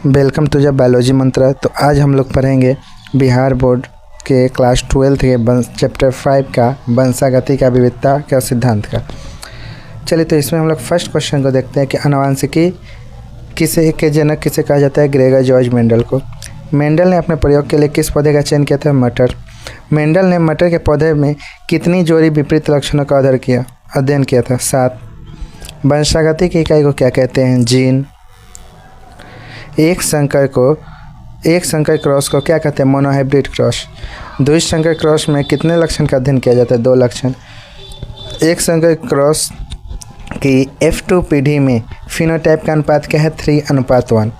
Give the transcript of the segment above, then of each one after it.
Welcome to the biology मंत्र। तो आज हम लोग पढ़ेंगे बिहार बोर्ड के क्लास 12 के चैप्टर 5 का वंशागति का विविधता का सिद्धांत का। चलिए तो इसमें हम लोग फर्स्ट क्वेश्चन को देखते हैं कि आनुवंशिकी किसे के जनक किसे कहा जाता है। ग्रेगर जॉर्ज मेंडल को। मेंडल ने अपने प्रयोग के लिए किस पौधे का चयन किया था? मटर। मेंडल ने मटर के पौधे में कितनी जोड़ी विपरीत लक्षणों का अध्ययन किया था? 7। वंशागति की इकाई को क्या कहते हैं? जीन। एक संकर क्रॉस को क्या कहते हैं? Monohybrid cross. द्विसंकर क्रॉस में कितने लक्षण का अध्ययन किया जाता है? 2 लक्षण। एक संकर क्रॉस की F2 पीढ़ी में फिनोटाइप का अनुपात क्या है? 3:1।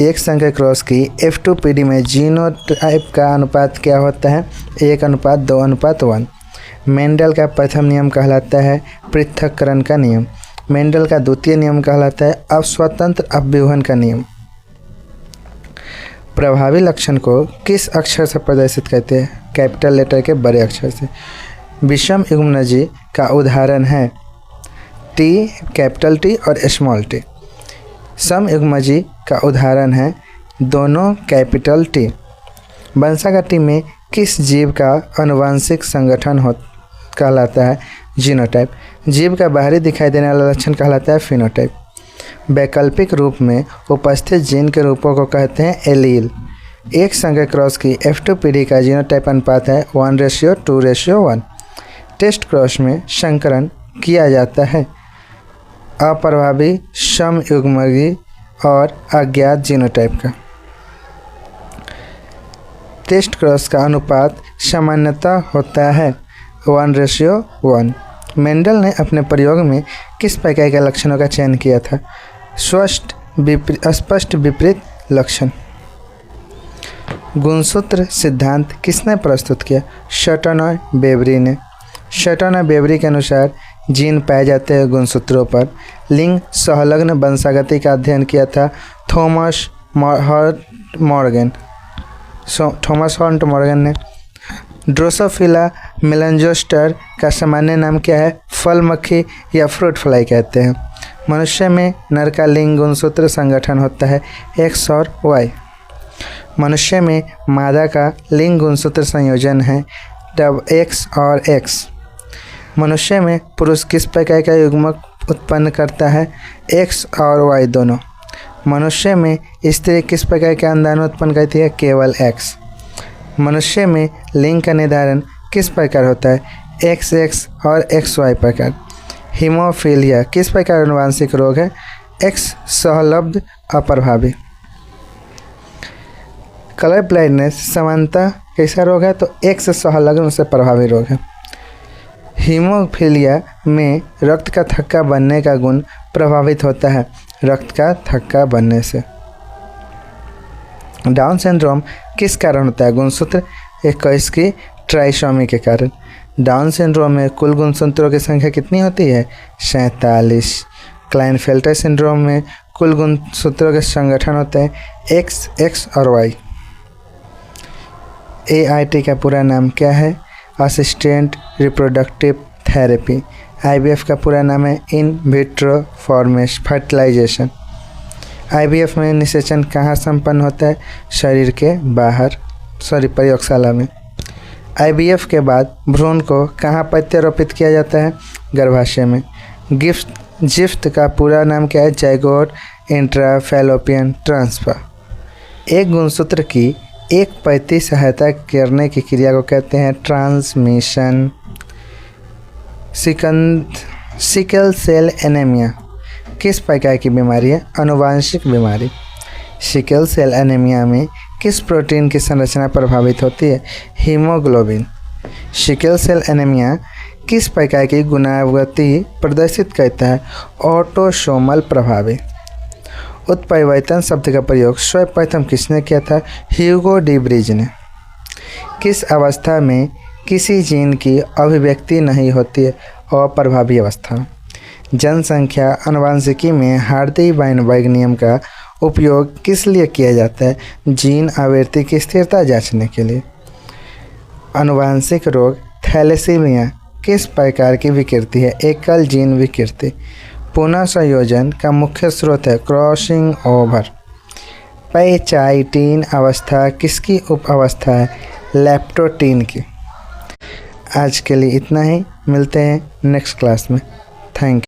एक संकर क्रॉस की F2 पीढ़ी में जीनोटाइप का अनुपात क्या होता है? 1:2:1। मेंडल का प्रथम नियम कहलाता है पृथक्करण का नियम। मेंडल का द्वितीय नियम कहलाता है अस्वतंत्र अपव्यूहन का नियम। प्रभावी लक्षण को किस अक्षर से प्रदर्शित करते हैं? कैपिटल लेटर के बड़े अक्षर से। विषम युग्मनजी का उदाहरण है टी, कैपिटल टी और स्मॉल टी। सम युग्मनजी का उदाहरण है दोनों कैपिटल टी। वंशागति में किस जीव का आनुवंशिक संगठन कहलाता है? जीनोटाइप। जीव का बाहरी दिखाई देने वाला लक्षण कहलाता है फिनोटाइप। वैकल्पिक रूप में उपस्थित जीन के रूपों को कहते हैं एलील। एक संकर क्रॉस की F2 पीढ़ी का जीनोटाइप अनुपात है 1:2:1। टेस्ट क्रॉस में संकरण किया जाता है अप्रभावी समयुग्मनजी और अज्ञात जीनोटाइप का। टेस्ट क्रॉस का अनुपात सामान्यतः होता है 1:1। मेंडल ने अपने प्रयोग में किस प्रकार के लक्षणों का चयन किया था? स्पष्ट विपरीत लक्षण। गुणसूत्र सिद्धांत किसने प्रस्तुत किया? शटन और बेवरी ने। शटन और बेवरी के अनुसार जीन पाए जाते हैं गुणसूत्रों पर। लिंग सहलग्न वंशागति का अध्ययन किया था थॉमस हर्ट मॉर्गन ने। ड्रोसोफिला मेलंजोस्टर का सामान्य नाम क्या है? फल मक्खी या फ्रूट फ्लाई कहते हैं। मनुष्य में नर का लिंग गुणसूत्र संगठन होता है X और Y। मनुष्य में मादा का लिंग गुणसूत्र संयोजन है X और X। मनुष्य में पुरुष किस प्रकार का युग्मक उत्पन्न करता है? X और Y दोनों। मनुष्य में स्त्री किस प्रकार का अंडाणु उत्पन्न करती है? केवल X। मनुष्य में लिंग का निर्धारण किस प्रकार होता है? XX और XY प्रकार। हीमोफीलिया किस प्रकार आनुवंशिक रोग है? X सहलब्ध अप्रभावी। कलर ब्लाइंडनेस समानता कैसा रोग है? तो X सहलग्न से प्रभावी रोग है। हीमोफीलिया में रक्त का थक्का बनने का गुण प्रभावित होता है रक्त का थक्का बनने से। डाउन सिंड्रोम किस कारण होता है? गुणसूत्र 21 की ट्राइसोमी के कारण। डाउन सिंड्रोम में कुल गुणसूत्रों की संख्या कितनी होती है? 47। क्लाइनफेल्टर सिंड्रोम में कुल गुणसूत्रों के संगठन होते हैं X और Y। AIT का पूरा नाम क्या है? Assistant reproductive therapy. IVF का पूरा नाम है इन विट्रो फर्टिलाइजेशन। IVF में निषेचन कहाँ संपन्न होता है? शरीर के बाहर प्रयोगशाला में। IVF के बाद भ्रूण को कहाँ प्रत्यारोपित किया जाता है? गर्भाशय में। जिफ्ट का पूरा नाम क्या है? Zygote intrafallopian transfer. एक गुणसूत्र की एक प्रति सहायता करने की क्रिया को कहते हैं ट्रांसमिशन। सिकल सेल एनीमिया किस प्रकार की बीमारी है? आनुवंशिक बीमारी। सिकल सेल एनीमिया में किस प्रोटीन की संरचना प्रभावित होती है? हीमोग्लोबिन। सिकल सेल एनीमिया किस प्रकार की गुणावती प्रदर्शित करता है? ऑटोसोमल प्रभावी। उत्परिवर्तन शब्द का प्रयोग सर्वप्रथम किसने किया था? ह्यूगो डी ब्रिज ने। किस अवस्था में किसी जीन की अभिव्यक्ति नहीं होती है? अप्रभावी अवस्था। जनसंख्या आनुवंशिकी में हार्डी-वाइनबर्ग नियम का उपयोग किस लिए किया जाता है? जीन आवृत्ति की स्थिरता जांचने के लिए। आनुवंशिक रोग थैलेसीमिया किस प्रकार की विकृति है? एकल जीन विकृति। पुनः संयोजन का मुख्य स्रोत है क्रॉसिंग ओवर। पैचाइटीन अवस्था किसकी उप अवस्था है? लेप्टोटीन की। आज के लिए इतना ही, मिलते हैं नेक्स्ट क्लास में। Thank you.